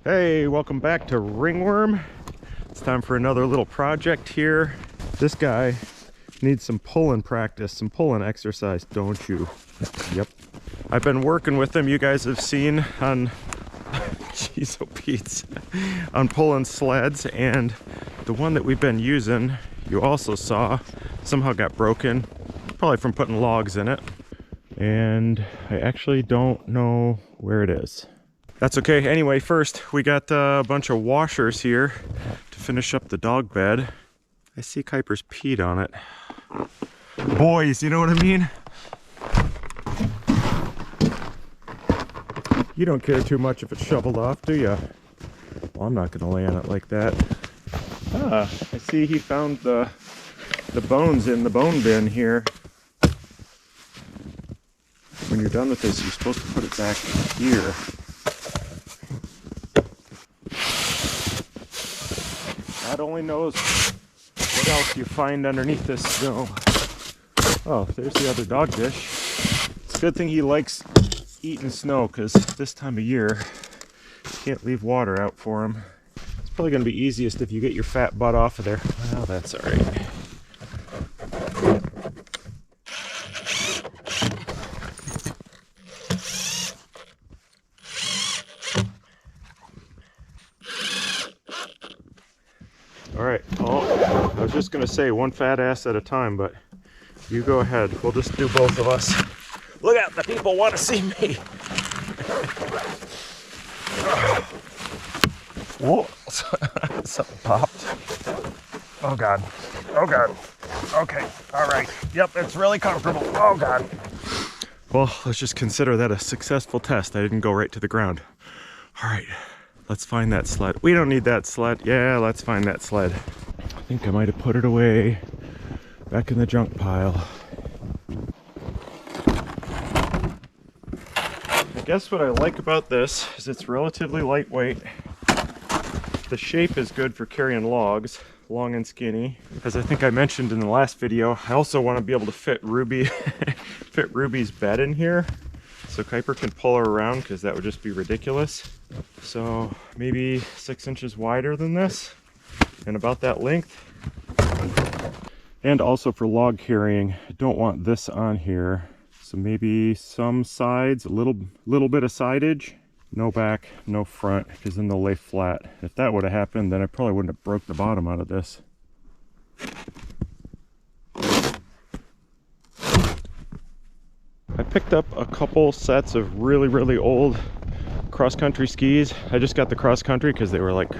Hey, welcome back to Ringworm. It's time for another little project here. This guy needs some pulling practice, some pulling exercise, don't you? Yep. I've been working with him, you guys have seen on, jeez oh Pete's, on pulling sleds, and the one that we've been using, you also saw, somehow got broken, probably from putting logs in it. And I actually don't know where it is. That's okay. Anyway, first we got a bunch of washers here to finish up the dog bed. I see Kuiper's peed on it. Boys, you know what I mean? You don't care too much if it's shoveled off, do ya? Well, I'm not gonna lay on it like that. Ah, I see he found the bones in the bone bin here. When you're done with this, you're supposed to put it back here. God only knows what else you find underneath this snow. Oh, there's the other dog dish. It's a good thing he likes eating snow, because this time of year, you can't leave water out for him. It's probably going to be easiest if you get your fat butt off of there. Well, that's all right. All right, oh, I was just gonna say one fat ass at a time, but you go ahead. We'll just do both of us. Look out, the people want to see me. Whoa, something popped. Oh God, oh God. Okay, all right. Yep, it's really comfortable. Oh God. Well, let's just consider that a successful test. I didn't go right to the ground. All right. Let's find that sled. We don't need that sled. Yeah, let's find that sled. I think I might have put it away back in the junk pile. I guess what I like about this is it's relatively lightweight. The shape is good for carrying logs, long and skinny. As I think I mentioned in the last video, I also want to be able to fit Ruby's bed in here, so Kuiper can pull her around, because that would just be ridiculous. So maybe 6 inches wider than this, and about that length. And also for log carrying, I don't want this on here. So maybe some sides, a little bit of sidage, no back, no front, because then they'll lay flat. If that would have happened, then I probably wouldn't have broke the bottom out of this. I picked up a couple sets of really old cross-country skis. I just got the cross-country because they were like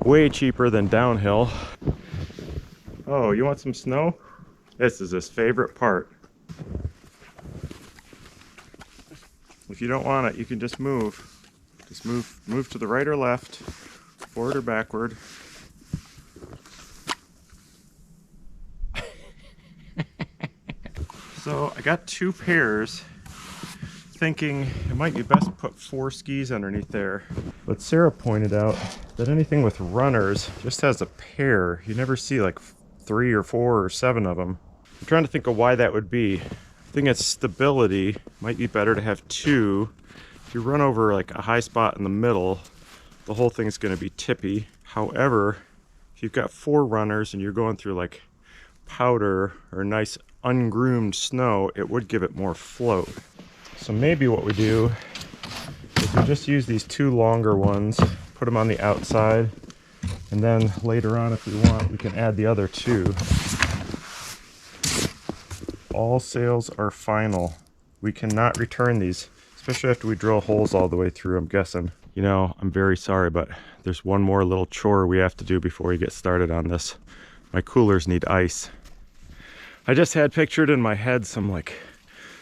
way cheaper than downhill. Oh, you want some snow? This is his favorite part. If you don't want it, you can just move. Just move to the right or left, forward or backward. So I got 2 pairs, thinking it might be best to put 4 skis underneath there. But Sarah pointed out that anything with runners just has a pair. You never see like 3 or 4 or 7 of them. I'm trying to think of why that would be. I think it's stability. Might be better to have 2. If you run over like a high spot in the middle, the whole thing's going to be tippy. However, if you've got 4 runners and you're going through like powder or nice ungroomed snow, it would give it more float. So maybe what we do is we just use these 2 longer ones, put them on the outside, and then later on, if we want, we can add the other 2. All sales are final. We cannot return these, especially after we drill holes all the way through, I'm guessing. You know, I'm very sorry, but there's one more little chore we have to do before we get started on this. My coolers need ice. I just had pictured in my head some like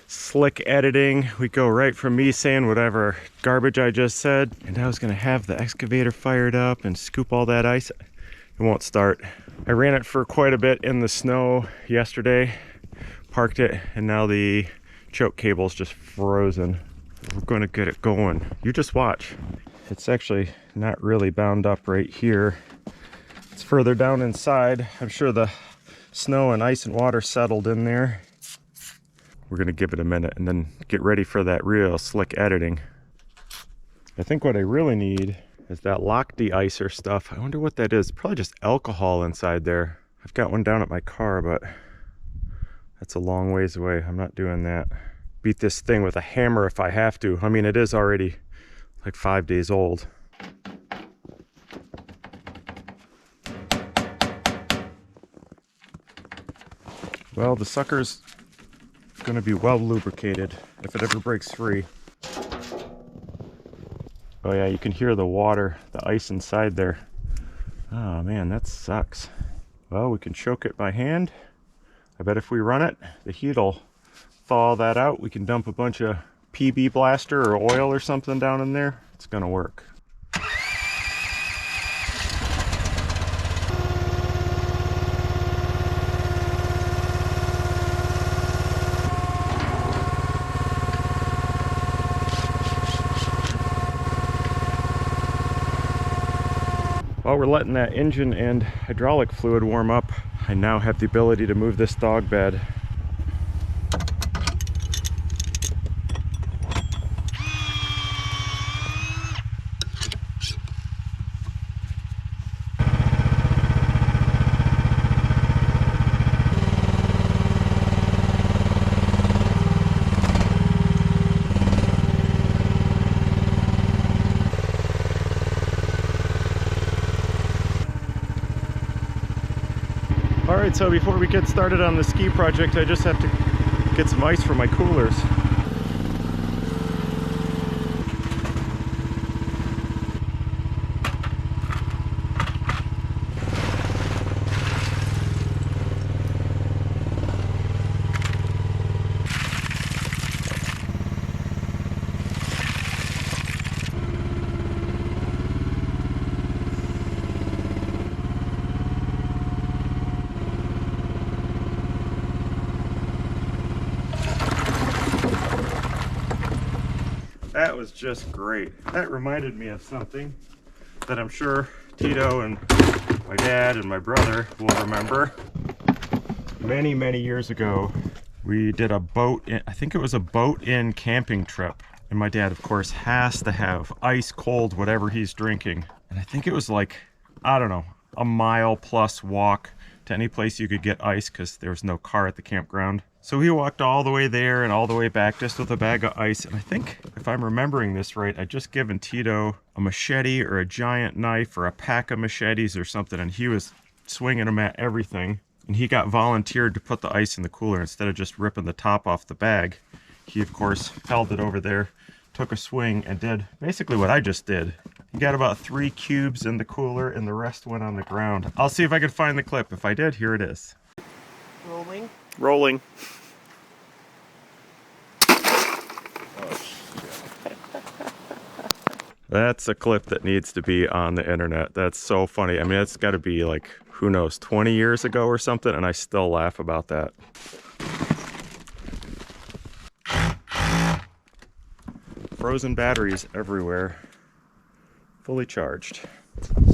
slick editing. We go right from me saying whatever garbage I just said, and I was gonna have the excavator fired up and scoop all that ice. It won't start. I ran it for quite a bit in the snow yesterday, parked it, and now the choke cable's just frozen. We're gonna get it going. You just watch. It's actually not really bound up right here. It's further down inside. I'm sure the snow and ice and water settled in there. We're gonna give it a minute and then get ready for that real slick editing. I think what I really need is that lock de-icer stuff. I wonder what that is. Probably just alcohol inside there. I've got one down at my car, but that's a long ways away. I'm not doing that. Beat this thing with a hammer if I have to. I mean, it is already like 5 days old. Well, the sucker's gonna be well lubricated if it ever breaks free. Oh yeah, you can hear the water, the ice inside there. Oh man, that sucks. Well, we can choke it by hand. I bet if we run it, the heat'll thaw that out. We can dump a bunch of PB blaster or oil or something down in there. It's gonna work. While we're letting that engine and hydraulic fluid warm up, I now have the ability to move this dog bed. Alright, so before we get started on the ski project, I just have to get some ice for my coolers. That was just great. That reminded me of something that I'm sure Tito and my dad and my brother will remember. Many, many years ago, we did a boat in, I think it was a boat in camping trip. And my dad, of course, has to have ice cold whatever he's drinking. And I think it was like, I don't know, a mile plus walk to any place you could get ice because there was no car at the campground. So he walked all the way there and all the way back just with a bag of ice. And I think, if I'm remembering this right, I'd just given Tito a machete or a giant knife or a pack of machetes or something, and he was swinging them at everything. And he got volunteered to put the ice in the cooler instead of just ripping the top off the bag. He, of course, held it over there, took a swing, and did basically what I just did. He got about 3 cubes in the cooler, and the rest went on the ground. I'll see if I can find the clip. If I did, here it is. Rolling. Rolling. That's a clip that needs to be on the internet. That's so funny. I mean, it's got to be like, who knows, 20 years ago or something, and I still laugh about that. Frozen batteries everywhere, fully charged.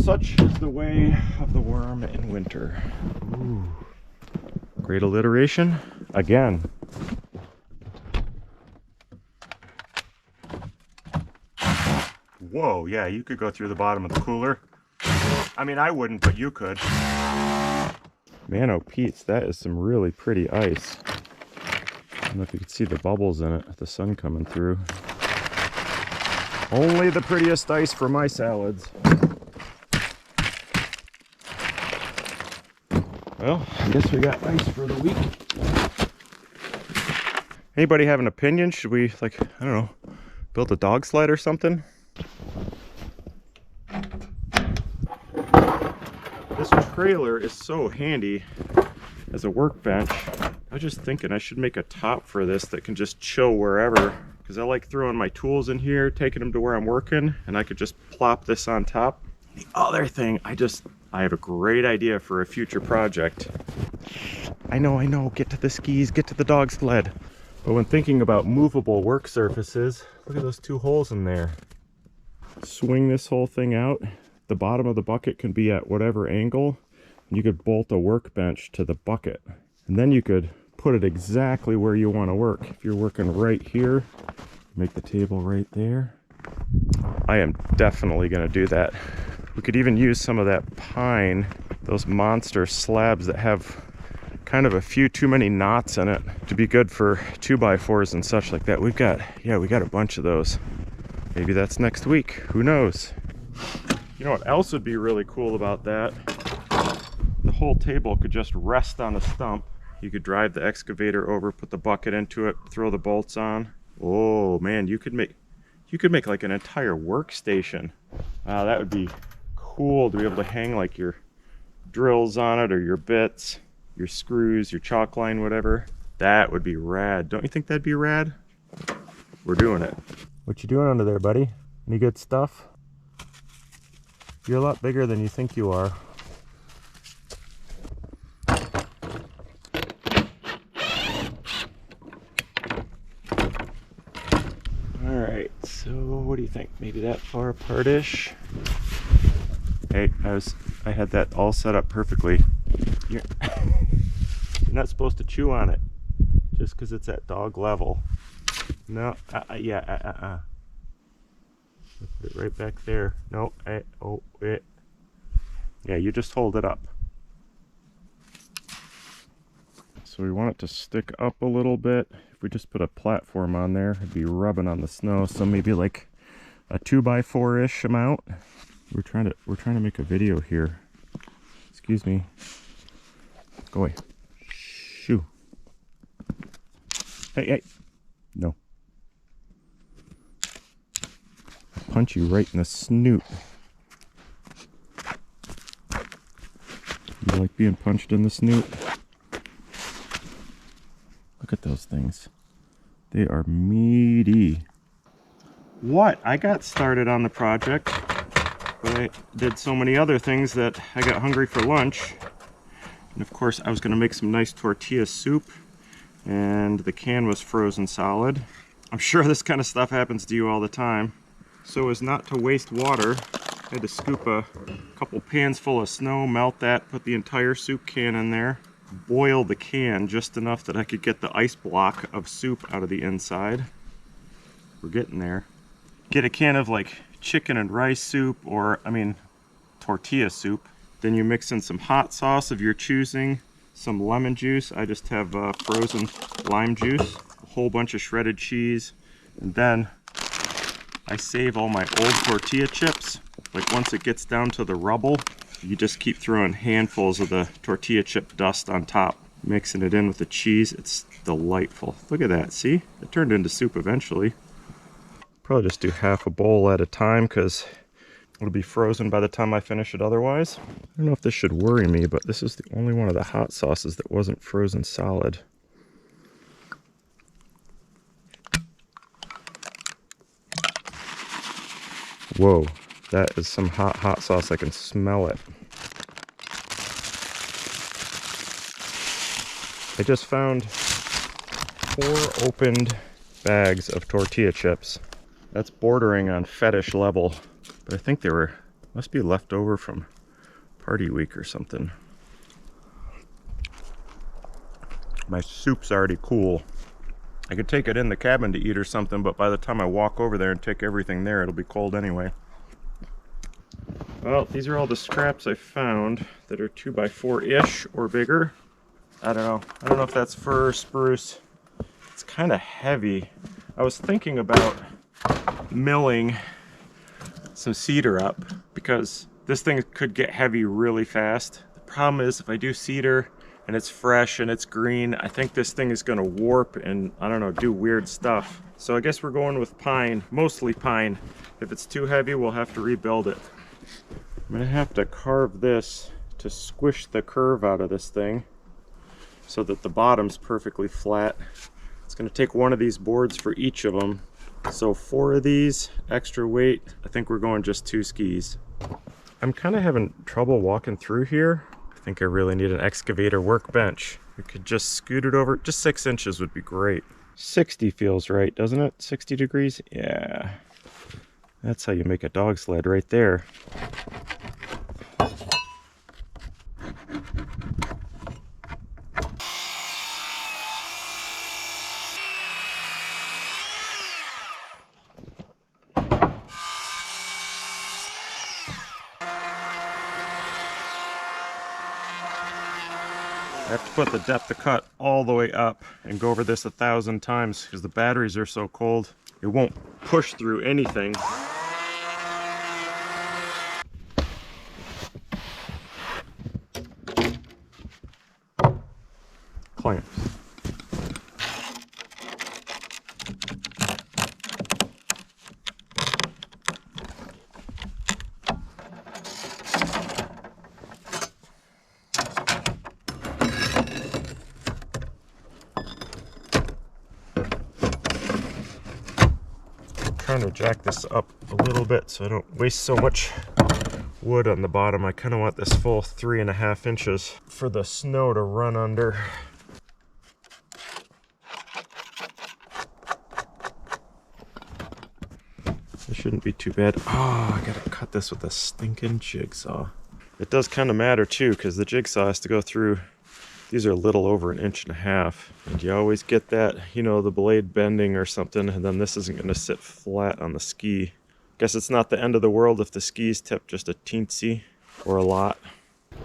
Such is the way of the worm in winter. Ooh. Great alliteration again. Whoa, yeah, you could go through the bottom of the cooler. I mean, I wouldn't, but you could. Man, oh Pete's, that is some really pretty ice. I don't know if you can see the bubbles in it with the sun coming through. Only the prettiest ice for my salads. Well, I guess we got ice for the week. Anybody have an opinion? Should we, like, I don't know, build a dog sled or something? This trailer is so handy as a workbench. I was just thinking I should make a top for this that can just chill wherever, because I like throwing my tools in here, taking them to where I'm working, and I could just plop this on top. The other thing, I have a great idea for a future project. I know, get to the skis, get to the dog sled. But when thinking about movable work surfaces, look at those 2 holes in there. Swing this whole thing out. The bottom of the bucket can be at whatever angle. You could bolt a workbench to the bucket. And then you could put it exactly where you want to work. If you're working right here, make the table right there. I am definitely gonna do that. We could even use some of that pine, those monster slabs that have kind of a few too many knots in it to be good for 2x4s and such like that. We got a bunch of those. Maybe that's next week, who knows? You know what else would be really cool about that? The whole table could just rest on a stump. You could drive the excavator over, put the bucket into it, throw the bolts on. Oh man, you could make like an entire workstation. That would be cool to be able to hang like your drills on it, or your bits, your screws, your chalk line, whatever. That would be rad. Don't you think that'd be rad? We're doing it. What you doing under there, buddy? Any good stuff? You're a lot bigger than you think you are. Alright, so what do you think? Maybe that far apart-ish? Hey, I had that all set up perfectly. You're not supposed to chew on it just because it's at dog level. No, put it right back there. No, yeah, you just hold it up. So we want it to stick up a little bit. If we just put a platform on there, it'd be rubbing on the snow. So maybe like a 2x4-ish amount. We're trying to make a video here. Excuse me. Go away. Shoo. Hey. No. I'll punch you right in the snoot. You like being punched in the snoot? Look at those things. They are meaty. What? I got started on the project, but I did so many other things that I got hungry for lunch. And of course, I was going to make some nice tortilla soup, and the can was frozen solid. I'm sure this kind of stuff happens to you all the time. So as not to waste water, I had to scoop a couple pans full of snow, melt that, put the entire soup can in there, boil the can just enough that I could get the ice block of soup out of the inside. We're getting there. Get a can of like chicken and rice soup, or tortilla soup. Then you mix in some hot sauce of your choosing, some lemon juice. I just have frozen lime juice, a whole bunch of shredded cheese, and then I save all my old tortilla chips. Like once it gets down to the rubble, you just keep throwing handfuls of the tortilla chip dust on top, mixing it in with the cheese. It's delightful. Look at that, see? It turned into soup eventually. Probably just do half a bowl at a time because it'll be frozen by the time I finish it otherwise. I don't know if this should worry me, but this is the only one of the hot sauces that wasn't frozen solid. Whoa, that is some hot sauce. I can smell it. I just found 4 opened bags of tortilla chips. That's bordering on fetish level, but I think they must be left over from party week or something. My soup's already cool. I could take it in the cabin to eat or something, but by the time I walk over there and take everything there, it'll be cold anyway. Well, these are all the scraps I found that are 2x4-ish or bigger. I don't know if that's fir or spruce. It's kind of heavy. I was thinking about milling some cedar up because this thing could get heavy really fast. The problem is if I do cedar and it's fresh and it's green, I think this thing is going to warp and, I don't know, do weird stuff. So I guess we're going with pine, mostly pine. If it's too heavy, we'll have to rebuild it. I'm going to have to carve this to squish the curve out of this thing so that the bottom's perfectly flat. It's going to take one of these boards for each of them. So 4 of these, extra weight. I think we're going just 2 skis. I'm kind of having trouble walking through here. I think I really need an excavator workbench. We could just scoot it over. Just 6 inches would be great. 60 feels right, doesn't it? 60 degrees? Yeah. That's how you make a dog sled right there. I have to put the depth of cut all the way up and go over this 1,000 times because the batteries are so cold. It won't push through anything. Clamps. Trying to jack this up a little bit so I don't waste so much wood on the bottom. I kind of want this full 3.5 inches for the snow to run under. This shouldn't be too bad. Oh, I gotta cut this with a stinking jigsaw. It does kind of matter too, because the jigsaw has to go through. These are a little over 1.5 inches, and you always get that, you know, the blade bending or something, and then this isn't going to sit flat on the ski. Guess it's not the end of the world if the skis tip just a teensy or a lot.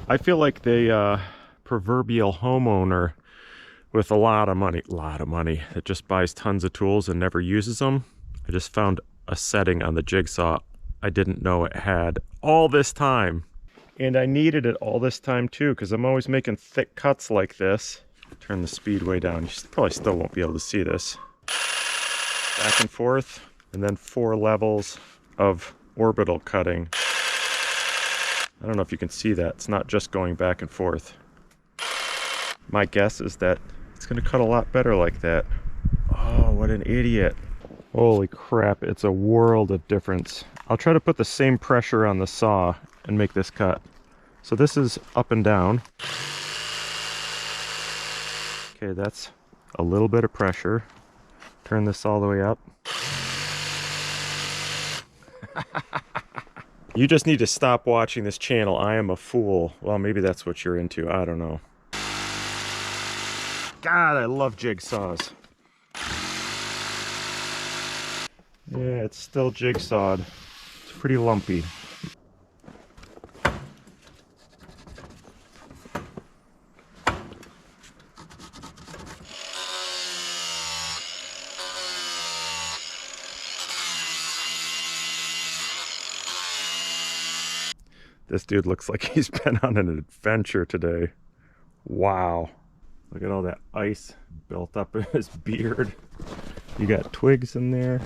I feel like the proverbial homeowner with a lot of money that just buys tons of tools and never uses them. I just found a setting on the jigsaw I didn't know it had all this time. And I needed it all this time too, because I'm always making thick cuts like this. Turn the speed way down. You probably still won't be able to see this. Back and forth, and then 4 levels of orbital cutting. I don't know if you can see that. It's not just going back and forth. My guess is that it's going to cut a lot better like that. Oh, what an idiot. Holy crap, it's a world of difference. I'll try to put the same pressure on the saw and make this cut. So this is up and down. Okay, that's a little bit of pressure. Turn this all the way up. You just need to stop watching this channel. I am a fool. Well, maybe that's what you're into. I don't know. God, I love jigsaws. Yeah, it's still jigsawed. It's pretty lumpy. This dude looks like he's been on an adventure today. Wow. Look at all that ice built up in his beard. You got twigs in there,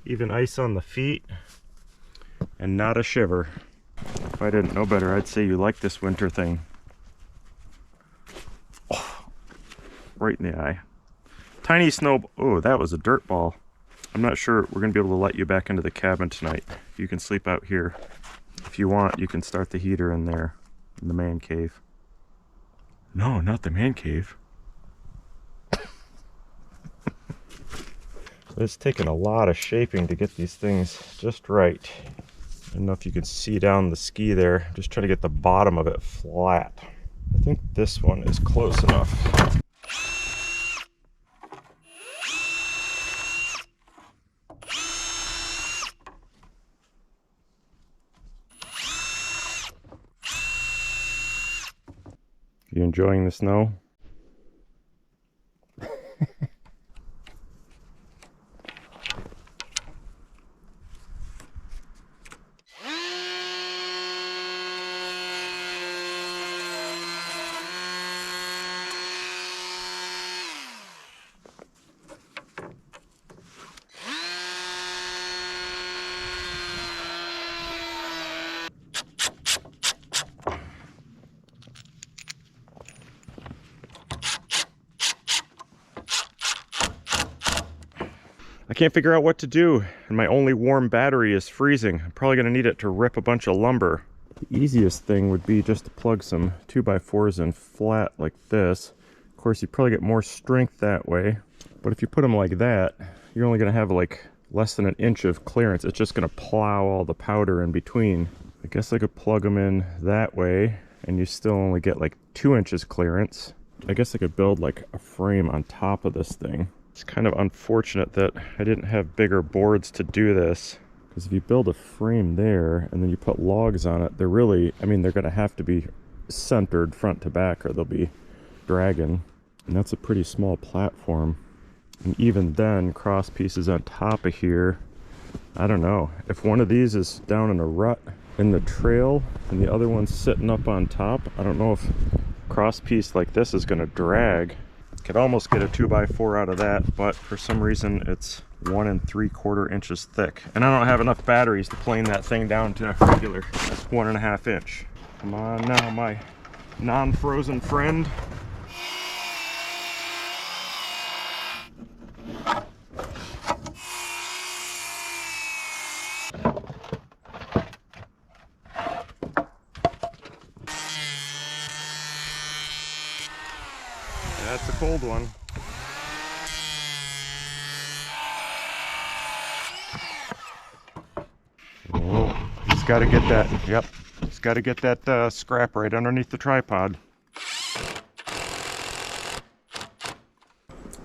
even ice on the feet, and not a shiver. If I didn't know better, I'd say you like this winter thing. Oh, right in the eye. Tiny snow. Oh, that was a dirt ball. I'm not sure we're going to be able to let you back into the cabin tonight. You can sleep out here. If you want, you can start the heater in there, in the man cave. No, not the man cave. It's taken a lot of shaping to get these things just right. I don't know if you can see down the ski there. I'm just trying to get the bottom of it flat. I think this one is close enough. You enjoying the snow? I can't figure out what to do, and my only warm battery is freezing. I'm probably going to need it to rip a bunch of lumber. The easiest thing would be just to plug some 2x4s in flat like this. Of course, you probably get more strength that way, but if you put them like that, you're only going to have like less than 1 inch of clearance. It's just going to plow all the powder in between. I guess I could plug them in that way, and you still only get like 2 inches clearance. I guess I could build like a frame on top of this thing. It's kind of unfortunate that I didn't have bigger boards to do this, because if you build a frame there and then you put logs on it, they're really, I mean, they're going to have to be centered front to back or they'll be dragging. And that's a pretty small platform. And even then, cross pieces on top of here. I don't know. If one of these is down in a rut in the trail and the other one's sitting up on top, I don't know if cross piece like this is going to drag. Could almost get a 2x4 out of that, but for some reason it's 1 3/4 inches thick. And I don't have enough batteries to plane that thing down to a regular 1.5 inch. Come on now, my non-frozen friend. That's a cold one. Oh, he's got to get that. Yep, he's got to get that scrap right underneath the tripod.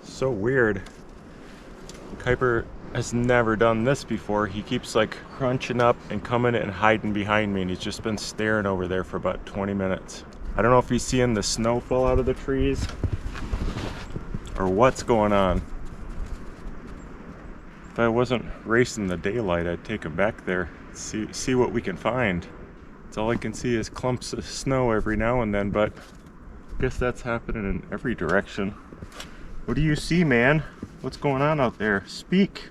So weird. Kuiper has never done this before. He keeps like crunching up and coming and hiding behind me, and he's just been staring over there for about 20 minutes. I don't know if he's seeing the snow fall out of the trees or what's going on. If I wasn't racing the daylight, I'd take him back there, see what we can find. It's all I can see is clumps of snow every now and then, but I guess that's happening in every direction. What do you see, man? What's going on out there? Speak.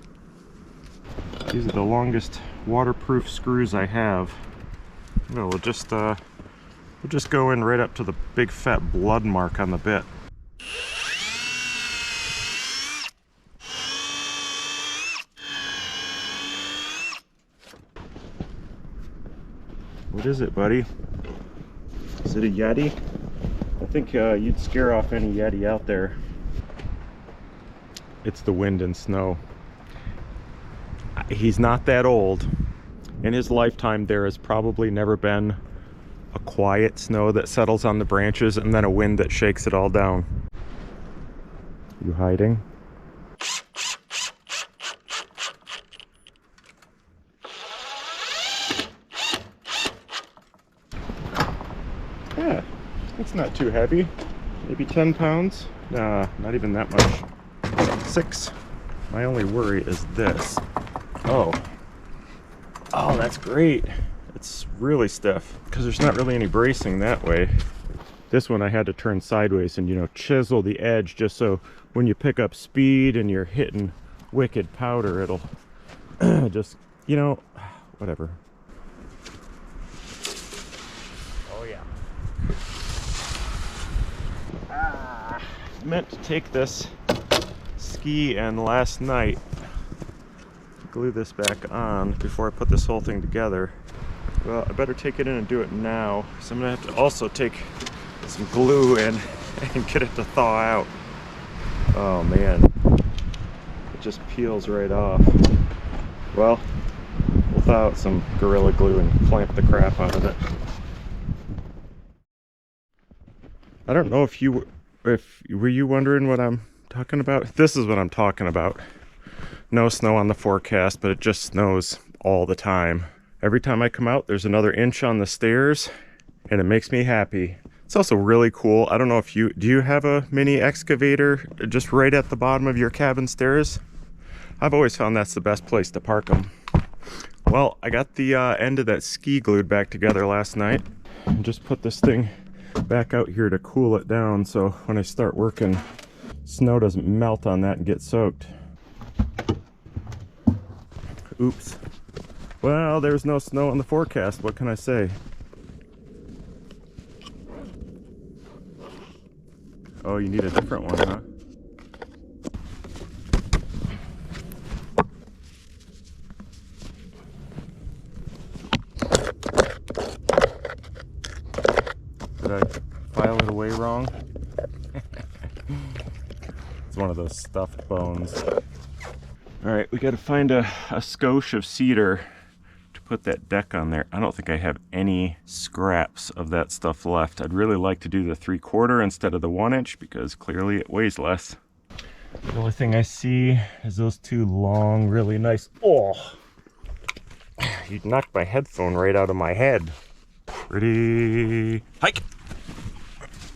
These are the longest waterproof screws I have. No, we'll just go in right up to the big fat blood mark on the bit. What is it, buddy? Is it a Yeti? I think you'd scare off any Yeti out there. It's the wind and snow. He's not that old. In his lifetime, there has probably never been a quiet snow that settles on the branches and then a wind that shakes it all down. You hiding? Yeah, it's not too heavy. Maybe 10 pounds? Nah, not even that much. 6. My only worry is this. Oh, that's great. It's really stiff because there's not really any bracing that way. This one I had to turn sideways and, you know, chisel the edge just so when you pick up speed and you're hitting wicked powder, it'll just, you know, whatever. Oh yeah. Meant to take this ski and last night glue this back on before I put this whole thing together. Well, I better take it in and do it now, so I'm gonna have to also take some glue in and get it to thaw out. Oh man, it just peels right off. Well, we'll thaw out some Gorilla Glue and clamp the crap out of it. I don't know if were you wondering what I'm talking about? This is what I'm talking about. No snow on the forecast, but it just snows all the time. Every time I come out, there's another inch on the stairs, and it makes me happy. It's also really cool. I don't know if do you have a mini excavator just right at the bottom of your cabin stairs? I've always found that's the best place to park them. Well, I got the end of that ski glued back together last night, and just put this thing back out here to cool it down so when I start working, snow doesn't melt on that and get soaked. Oops. Well, there's no snow on the forecast. What can I say? Oh, you need a different one, huh? Did I file it away wrong? It's one of those stuffed bones. Alright, we gotta find a skosh of cedar to put that deck on there. I don't think I have any scraps of that stuff left. I'd really like to do the 3/4 instead of the 1 inch because clearly it weighs less. The only thing I see is those two long, really nice... Oh! You knocked my headphone right out of my head. Ready? Hike!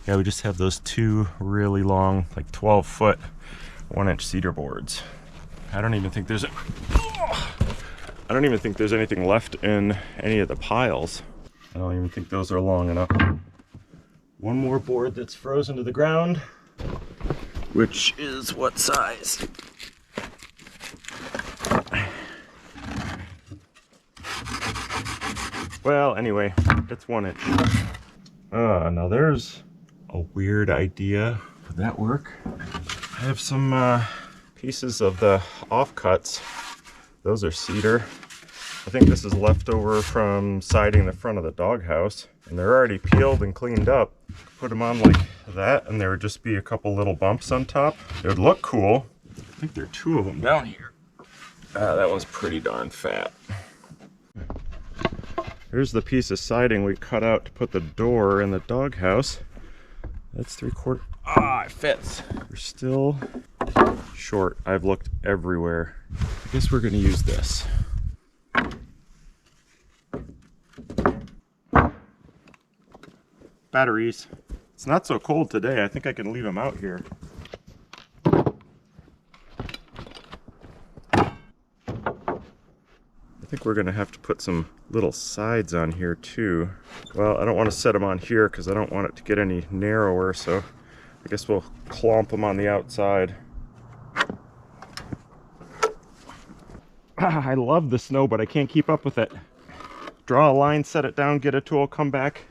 Yeah, we just have those two really long, like 12-foot, 1-inch cedar boards. I don't even think there's anything left in any of the piles. I don't even think those are long enough. One more board that's frozen to the ground, which is what size? Well, anyway, it's 1 inch. Now there's a weird idea. Would that work? I have some pieces of the offcuts. Those are cedar. I think this is leftover from siding the front of the doghouse, and they're already peeled and cleaned up. Put them on like that, and there would just be a couple little bumps on top. It would look cool. I think there are 2 of them down here. That one's pretty darn fat. Here's the piece of siding we cut out to put the door in the doghouse. That's 3/4. It fits. We're still short. I've looked everywhere. I guess we're gonna use this. Batteries. It's not so cold today. I think I can leave them out here. I think we're gonna have to put some little sides on here too. Well, I don't want to set them on here because I don't want it to get any narrower, so I guess we'll clomp them on the outside. I love the snow, but I can't keep up with it. Draw a line, set it down, get a tool, come back,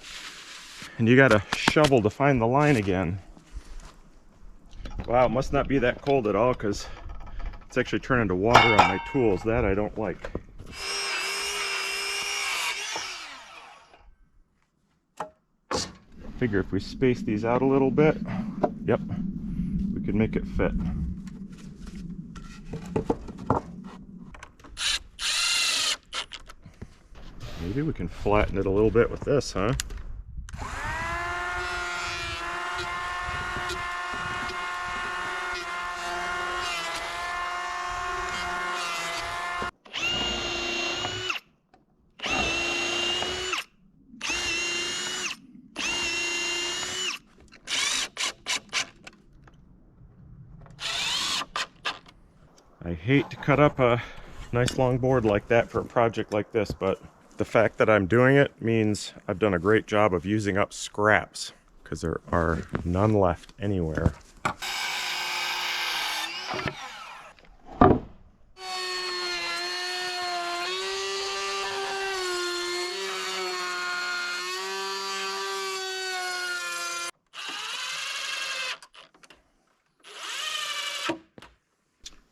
and you gotta shovel to find the line again. Wow, it must not be that cold at all because it's actually turning to water on my tools. That I don't like. Figure if we space these out a little bit, yep, we can make it fit. Maybe we can flatten it a little bit with this, huh? I hate to cut up a nice long board like that for a project like this, but the fact that I'm doing it means I've done a great job of using up scraps because there are none left anywhere.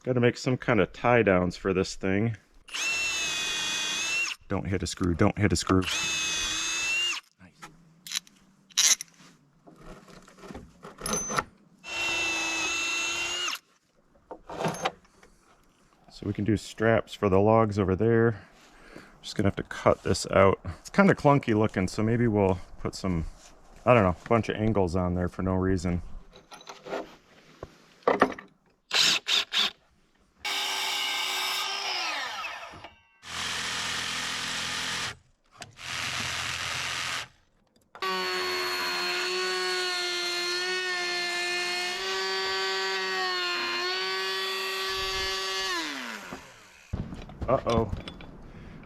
Got to make some kind of tie downs for this thing. Don't hit a screw, don't hit a screw. Nice. So we can do straps for the logs over there. Just gonna have to cut this out. It's kind of clunky looking, so maybe we'll put some, I don't know, a bunch of angles on there for no reason. Uh-oh,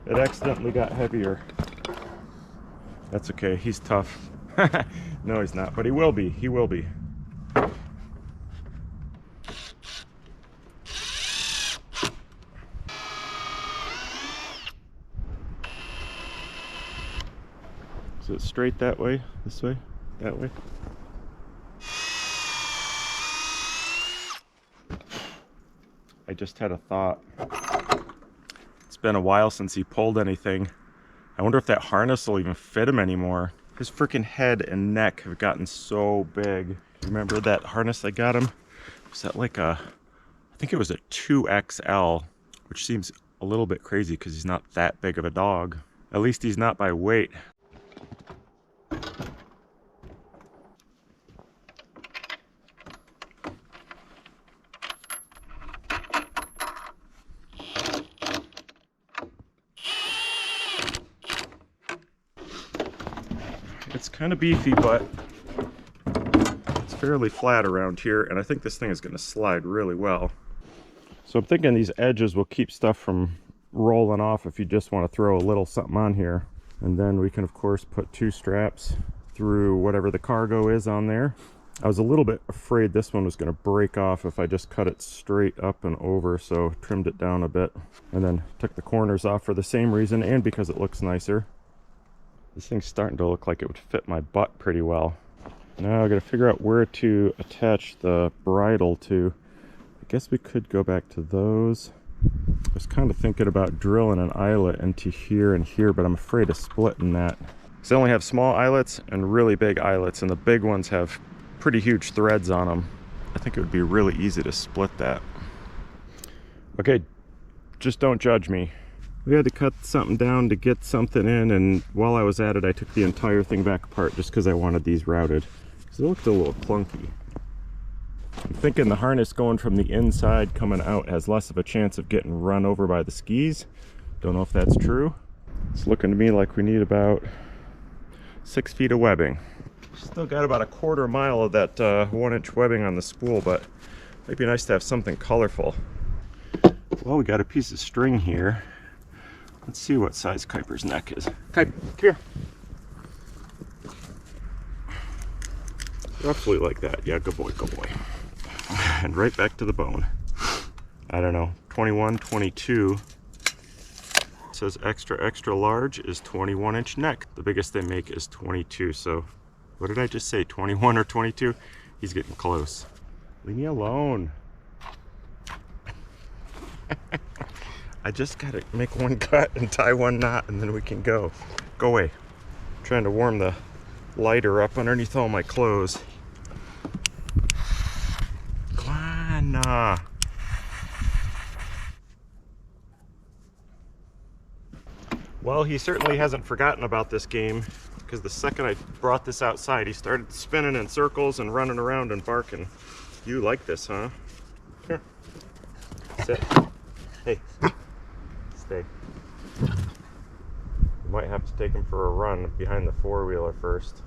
it accidentally got heavier. That's okay, he's tough. No, he's not, but he will be, he will be. Is it straight that way, this way, that way? I just had a thought. It's been a while since he pulled anything. I wonder if that harness will even fit him anymore. His freaking head and neck have gotten so big. Remember that harness I got him? Was that like a, I think it was a 2XL, which seems a little bit crazy because he's not that big of a dog. At least he's not by weight. It's kind of beefy, but fairly flat around here, and I think this thing is going to slide really well. So I'm thinking these edges will keep stuff from rolling off if you just want to throw a little something on here. And then we can of course put 2 straps through whatever the cargo is on there. I was a little bit afraid this one was going to break off if I just cut it straight up and over, so trimmed it down a bit and then took the corners off for the same reason and because it looks nicer. This thing's starting to look like it would fit my butt pretty well. Now I got to figure out where to attach the bridle to. I guess we could go back to those. I was kind of thinking about drilling an eyelet into here and here, but I'm afraid of splitting that. Because I only have small eyelets and really big eyelets, and the big ones have pretty huge threads on them. I think it would be really easy to split that. Okay, just don't judge me. We had to cut something down to get something in, and while I was at it I took the entire thing back apart just because I wanted these routed. Because it looked a little clunky. I'm thinking the harness going from the inside coming out has less of a chance of getting run over by the skis. Don't know if that's true. It's looking to me like we need about 6 feet of webbing. Still got about a 1/4 mile of that 1-inch webbing on the spool, but it might be nice to have something colorful. Well, we got a piece of string here. Let's see what size Kuiper's neck is. Kuiper, come here. Roughly like that. Yeah, good boy, good boy. And right back to the bone. I don't know, 21, 22. It says extra, extra large is 21-inch neck. The biggest they make is 22, so what did I just say, 21 or 22? He's getting close. Leave me alone. I just gotta make one cut and tie one knot and then we can go. Go away. I'm trying to warm the lighter up underneath all my clothes. Come on. Well, he certainly hasn't forgotten about this game, because the second I brought this outside, he started spinning in circles and running around and barking. You like this, huh? Here. Sit. Hey. Stay. You might have to take him for a run behind the 4-wheeler first.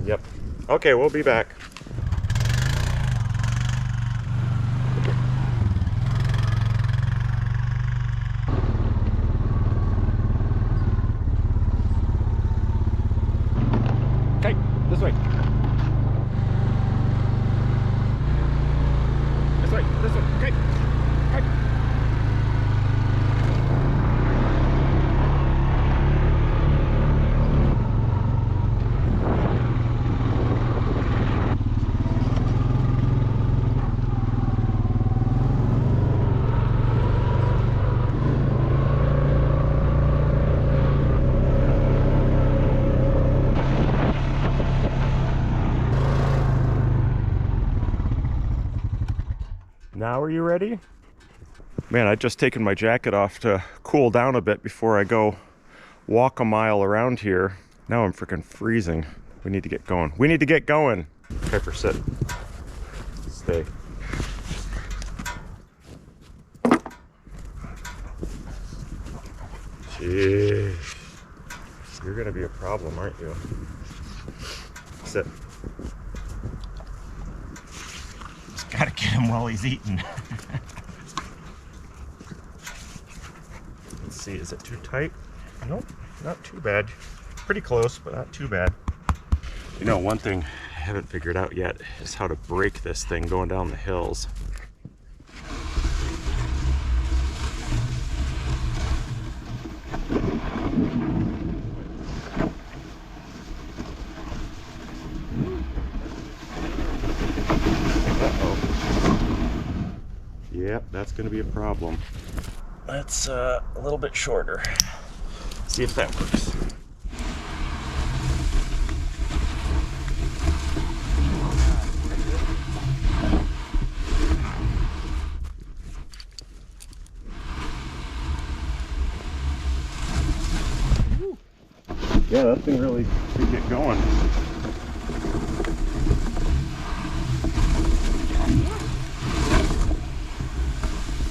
Yep. Okay, we'll be back. Okay, this way. This way, this way. Okay. Okay. Now are you ready? Man, I'd just taken my jacket off to cool down a bit before I go walk a mile around here. Now I'm freaking freezing. We need to get going. We need to get going. Kuiper, sit. Stay. Jeez. You're gonna be a problem, aren't you? Sit. Gotta get him while he's eating. Let's see, is it too tight? Nope, not too bad. Pretty close, but not too bad. You know, one thing I haven't figured out yet is how to brake this thing going down the hills. Yep, that's going to be a problem. That's a little bit shorter. See if that works. Yeah, that thing really could get going.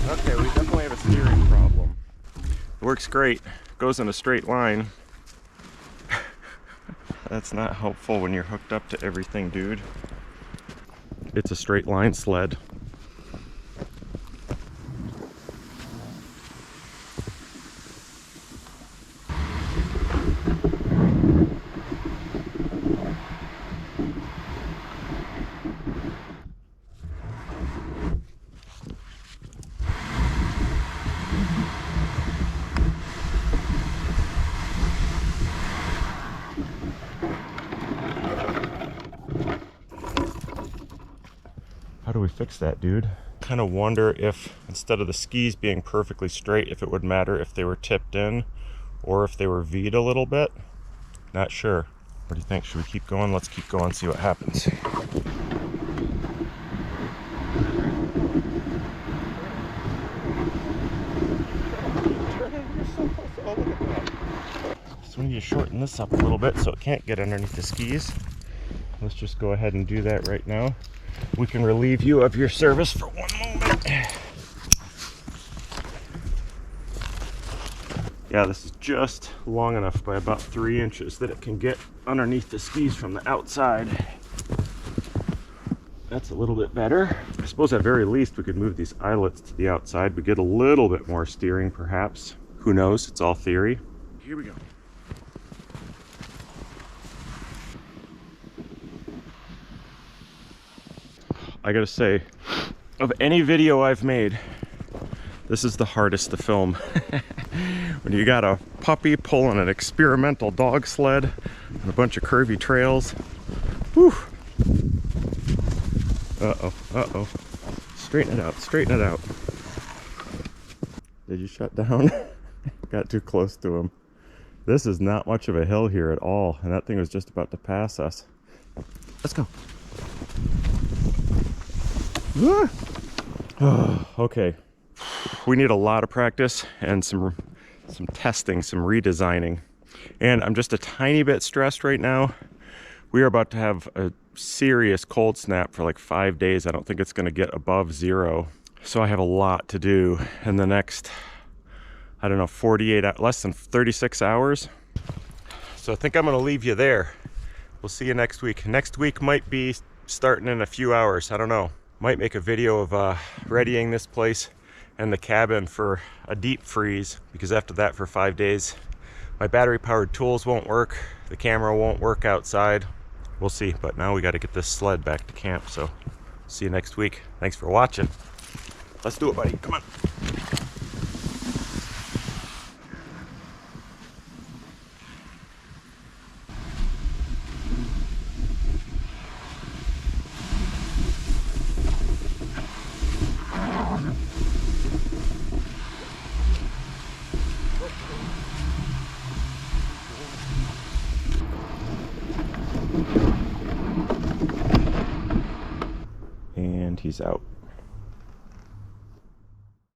Okay, we definitely have a steering problem. It works great, goes in a straight line. That's not helpful when you're hooked up to everything, dude. It's a straight line sled. How do we fix that, dude? Kind of wonder if, instead of the skis being perfectly straight, if it would matter if they were tipped in or if they were V'd a little bit. Not sure. What do you think? Should we keep going? Let's keep going, see what happens. So we need to shorten this up a little bit so it can't get underneath the skis. Let's just go ahead and do that right now. We can relieve you of your service for one moment. Yeah, this is just long enough by about 3 inches that it can get underneath the skis from the outside. That's a little bit better. I suppose at very least we could move these eyelets to the outside. We get a little bit more steering perhaps. Who knows? It's all theory. Here we go. I gotta say, of any video I've made, this is the hardest to film. When you got a puppy pulling an experimental dog sled and a bunch of curvy trails. Whew. Uh-oh, uh-oh. Straighten it out, straighten it out. Did you shut down? Got too close to him. This is not much of a hill here at all, and that thing was just about to pass us. Let's go. Okay, we need a lot of practice and some testing, some redesigning, and I'm just a tiny bit stressed right now. We are about to have a serious cold snap for like 5 days. I don't think it's going to get above 0, so I have a lot to do in the next, I don't know, 48, less than 36 hours. So I think I'm going to leave you there. We'll see you next week. Next week might be starting in a few hours. I don't know. Might make a video of readying this place and the cabin for a deep freeze, because after that for 5 days my battery powered tools won't work, the camera won't work outside. We'll see, but now we got to get this sled back to camp. So see you next week. Thanks for watching. Let's do it, buddy. Come on. And he's out.